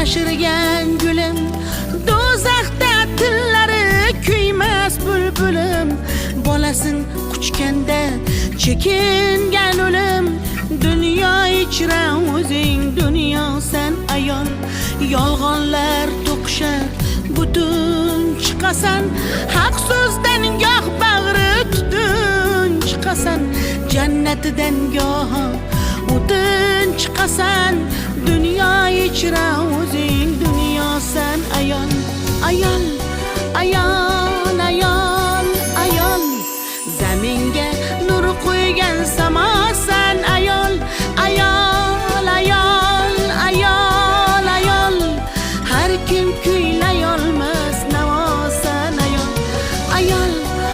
yashirgan gulim, do'zaxda tillari kuymas bulbulim. Bolasin quchganda chekingan o'lim, dunyo ichra o'zing dunyosan ayol. Yolg'onlar to'qishar butun chiqasan, haq so'zdan goh bag'ri tutun chiqasan, jannatidan goh o'tin chiqasan, dunyo ichra o'zing dunyosan ayol. Ayol, ayol